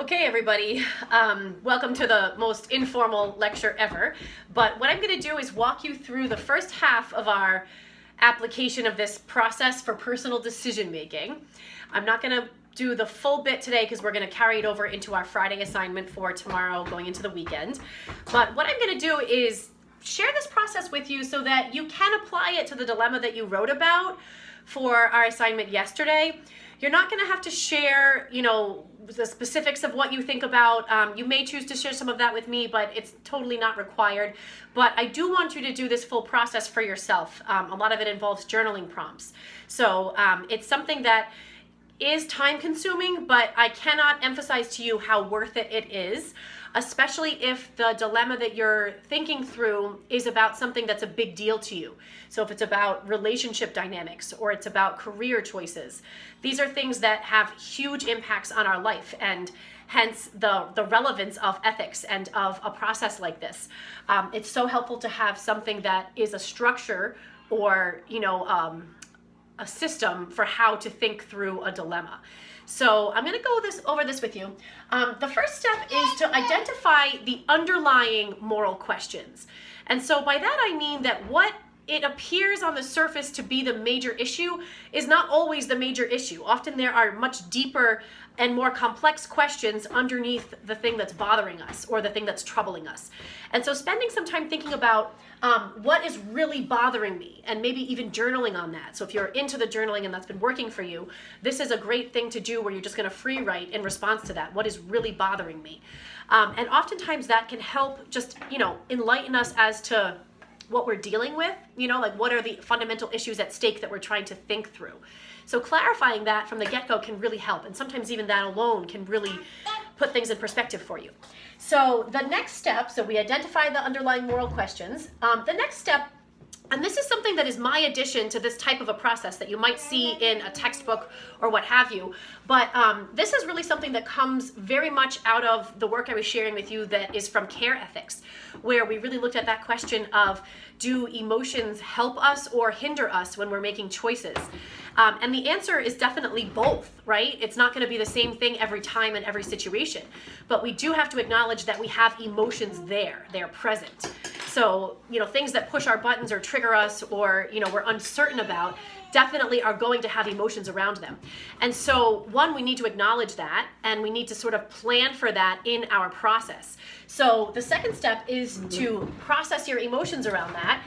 Okay, everybody, welcome to the most informal lecture ever. But what I'm going to do is walk you through the first half of our application of this process for personal decision making. I'm not going to do the full bit today because we're going to carry it over into our Friday assignment for tomorrow going into the weekend. But what I'm going to do is share this process with you so that you can apply it to the dilemma that you wrote about for our assignment yesterday. You're not going to have to share, the specifics of what you think about. You may choose to share some of that with me, but it's totally not required. But I do want you to do this full process for yourself. A lot of it involves journaling prompts. So it's something that is time consuming, but I cannot emphasize to you how worth it is, especially if the dilemma that you're thinking through is about something that's a big deal to you. So if it's about relationship dynamics or it's about career choices, these are things that have huge impacts on our life, and hence the relevance of ethics and of a process like this. It's so helpful to have something that is a structure or, a system for how to think through a dilemma. So I'm going to go over this with you. The first step is to identify the underlying moral questions. And so by that I mean that what it appears on the surface to be the major issue is not always the major issue. Often there are much deeper and more complex questions underneath the thing that's bothering us or the thing that's troubling us. And so spending some time thinking about what is really bothering me, and maybe even journaling on that. So if you're into the journaling and that's been working for you, this is a great thing to do where you're just going to free write in response to that. What is really bothering me? And oftentimes that can help just, enlighten us as to what we're dealing with, like what are the fundamental issues at stake that we're trying to think through. So clarifying that from the get-go can really help, and sometimes even that alone can really put things in perspective for you. So the next step, so we identify the underlying moral questions. The next step, and this is something that is my addition to this type of a process that you might see in a textbook or what have you, but this is really something that comes very much out of the work I was sharing with you that is from care ethics, where we really looked at that question of, do emotions help us or hinder us when we're making choices? And the answer is definitely both, right? It's not going to be the same thing every time in every situation, but we do have to acknowledge that we have emotions there. They're present. So, things that push our buttons or trigger us or, we're uncertain about definitely are going to have emotions around them. And so, one, we need to acknowledge that, and we need to sort of plan for that in our process. So the second step is to process your emotions around that.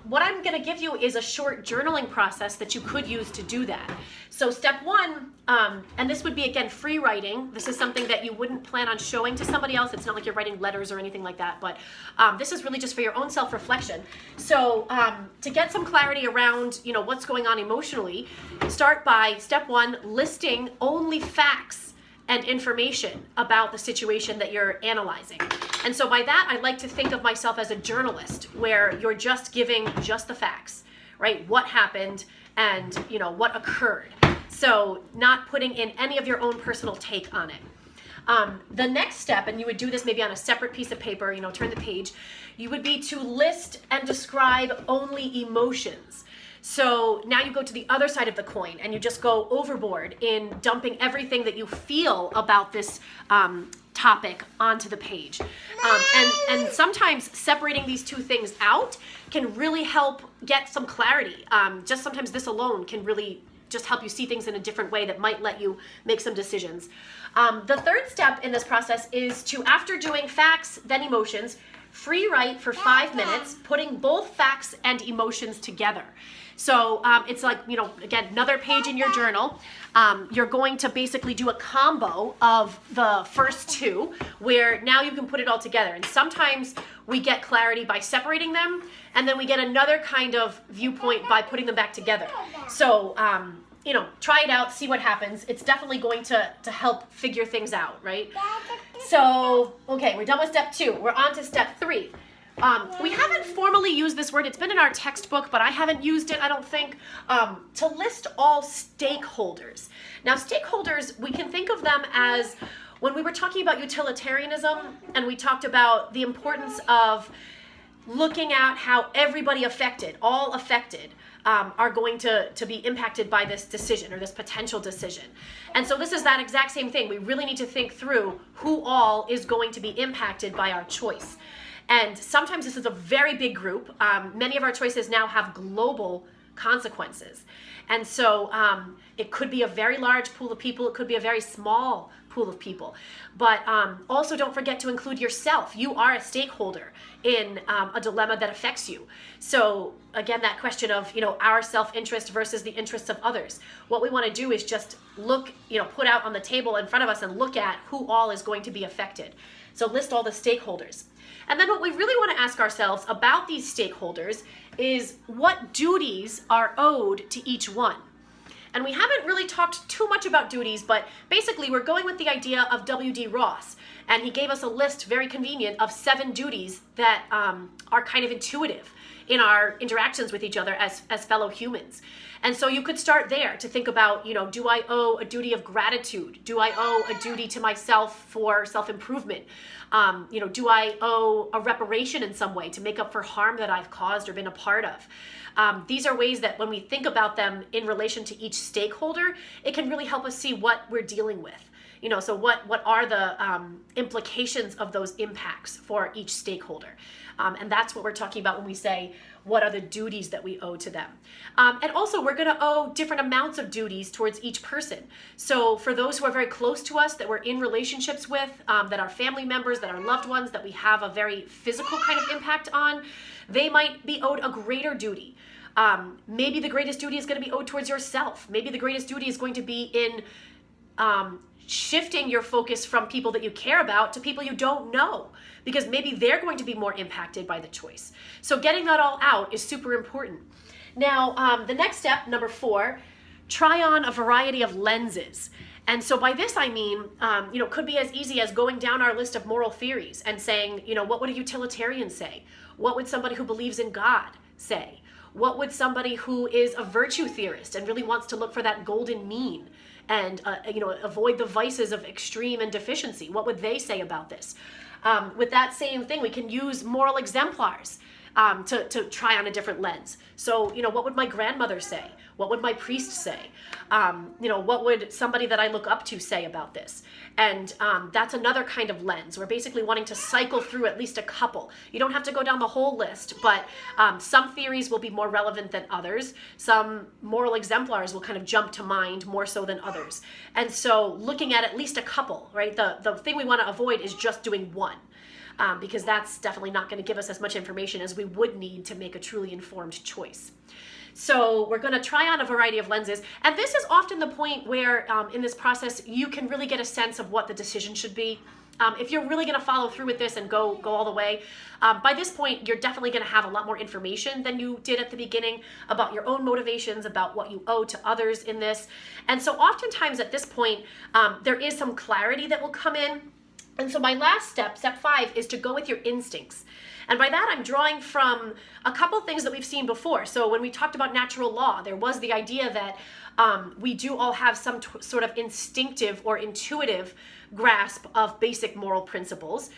What I'm going to give you is a short journaling process that you could use to do that. So step one, and this would be, again, free writing. This is something that you wouldn't plan on showing to somebody else. It's not like you're writing letters or anything like that, but this is really just for your own self-reflection. So to get some clarity around, what's going on emotionally, start by step one, listing only facts and information about the situation that you're analyzing. And so by that, I like to think of myself as a journalist, where you're just giving just the facts, right? What happened and, what occurred. So not putting in any of your own personal take on it. The next step, and you would do this maybe on a separate piece of paper, turn the page, you would be to list and describe only emotions. So now you go to the other side of the coin and you just go overboard in dumping everything that you feel about this topic onto the page. And sometimes separating these two things out can really help get some clarity. Just sometimes this alone can really just help you see things in a different way that might let you make some decisions. The third step in this process is to, after doing facts, then emotions, free write for 5 minutes, putting both facts and emotions together. So it's like, again, another page in your journal. You're going to basically do a combo of the first two, where now you can put it all together. And sometimes we get clarity by separating them, and then we get another kind of viewpoint by putting them back together. So, try it out, see what happens. It's definitely going to help figure things out, right? So, okay, we're done with step two. We're on to step three. We haven't formally used this word. It's been in our textbook, but I haven't used it, I don't think, to list all stakeholders. Now, stakeholders, we can think of them as, when we were talking about utilitarianism, and we talked about the importance of looking at how everybody affected, all affected, are going to be impacted by this decision or this potential decision. And so this is that exact same thing. We really need to think through who all is going to be impacted by our choice. And sometimes this is a very big group. Many of our choices now have global consequences. And so it could be a very large pool of people. It could be a very small pool of people. But also don't forget to include yourself. You are a stakeholder in a dilemma that affects you. So again, that question of, our self-interest versus the interests of others. What we want to do is just look, put out on the table in front of us and look at who all is going to be affected. So list all the stakeholders. And then what we really want to ask ourselves about these stakeholders is what duties are owed to each one. And we haven't really talked too much about duties, but basically we're going with the idea of W.D. Ross. And he gave us a list, very convenient, of 7 duties that are kind of intuitive in our interactions with each other as fellow humans. And so you could start there to think about, do I owe a duty of gratitude? Do I owe a duty to myself for self-improvement? Do I owe a reparation in some way to make up for harm that I've caused or been a part of? These are ways that when we think about them in relation to each stakeholder, it can really help us see what we're dealing with. So what are the implications of those impacts for each stakeholder? And that's what we're talking about when we say, what are the duties that we owe to them? And also, we're going to owe different amounts of duties towards each person. So for those who are very close to us, that we're in relationships with, that are family members, that are loved ones, that we have a very physical kind of impact on, they might be owed a greater duty. Maybe the greatest duty is going to be owed towards yourself. Maybe the greatest duty is going to be in shifting your focus from people that you care about to people you don't know, because maybe they're going to be more impacted by the choice. So getting that all out is super important. Now, the next step, number 4, try on a variety of lenses. And so by this I mean, could be as easy as going down our list of moral theories and saying, what would a utilitarian say? What would somebody who believes in God say? What would somebody who is a virtue theorist and really wants to look for that golden mean and avoid the vices of extreme and deficiency, what would they say about this? With that same thing, we can use moral exemplars to try on a different lens. So, what would my grandmother say? What would my priest say? What would somebody that I look up to say about this? And that's another kind of lens. We're basically wanting to cycle through at least a couple. You don't have to go down the whole list, but some theories will be more relevant than others. Some moral exemplars will kind of jump to mind more so than others. And so looking at least a couple, right? The thing we want to avoid is just doing one. Because that's definitely not going to give us as much information as we would need to make a truly informed choice. So we're going to try on a variety of lenses. And this is often the point where in this process, you can really get a sense of what the decision should be. If you're really going to follow through with this and go all the way, by this point, you're definitely going to have a lot more information than you did at the beginning about your own motivations, about what you owe to others in this. And so oftentimes at this point, there is some clarity that will come in. And so my last step 5, is to go with your instincts. And by that, I'm drawing from a couple things that we've seen before. So when we talked about natural law, there was the idea that we do all have some sort of instinctive or intuitive grasp of basic moral principles.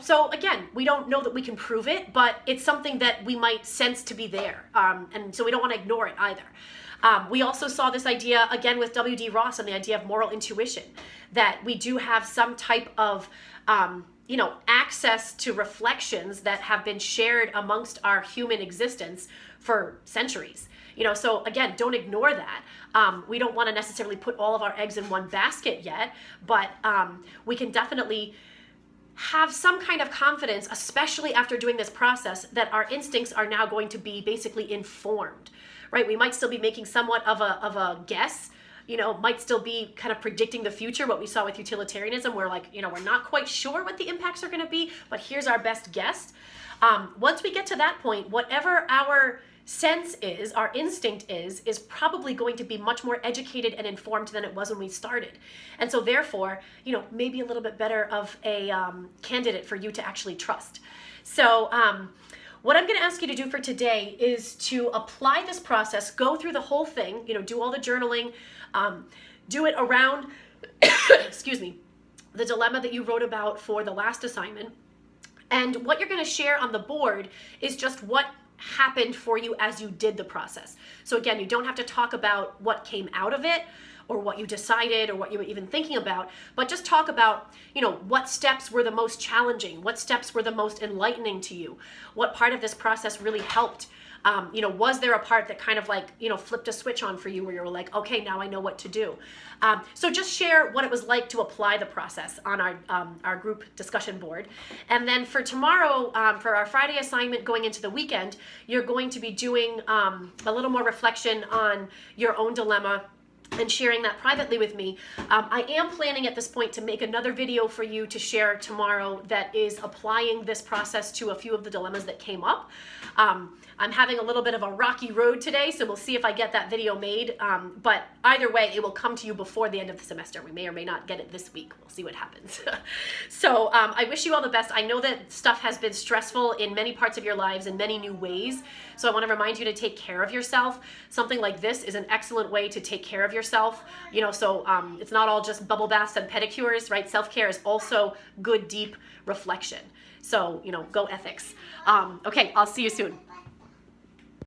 So again, we don't know that we can prove it, but it's something that we might sense to be there. And so we don't want to ignore it either. We also saw this idea, again, with W.D. Ross and the idea of moral intuition, that we do have some type of, access to reflections that have been shared amongst our human existence for centuries. So again, don't ignore that. We don't want to necessarily put all of our eggs in one basket yet, but we can definitely have some kind of confidence, especially after doing this process, that our instincts are now going to be basically informed. Right? We might still be making somewhat of a guess, might still be kind of predicting the future, what we saw with utilitarianism, where we're not quite sure what the impacts are going to be, but here's our best guess. Once we get to that point, whatever our sense is, our instinct is probably going to be much more educated and informed than it was when we started. And so therefore, maybe a little bit better of a candidate for you to actually trust. So, what I'm going to ask you to do for today is to apply this process, go through the whole thing, do all the journaling, do it around, excuse me, the dilemma that you wrote about for the last assignment. And what you're going to share on the board is just what happened for you as you did the process. So again, you don't have to talk about what came out of it or what you decided or what you were even thinking about, but just talk about, what steps were the most challenging, what steps were the most enlightening to you, what part of this process really helped. Was there a part that kind of like, flipped a switch on for you where you were like, okay, now I know what to do. So just share what it was like to apply the process on our group discussion board. And then for tomorrow, for our Friday assignment going into the weekend, you're going to be doing a little more reflection on your own dilemma and sharing that privately with me. I am planning at this point to make another video for you to share tomorrow that is applying this process to a few of the dilemmas that came up. I'm having a little bit of a rocky road today, so we'll see if I get that video made. But either way, it will come to you before the end of the semester. We may or may not get it this week. We'll see what happens. So I wish you all the best. I know that stuff has been stressful in many parts of your lives in many new ways. So I want to remind you to take care of yourself. Something like this is an excellent way to take care of yourself. So it's not all just bubble baths and pedicures, right? Self-care is also good, deep reflection. So, go ethics. Okay, I'll see you soon.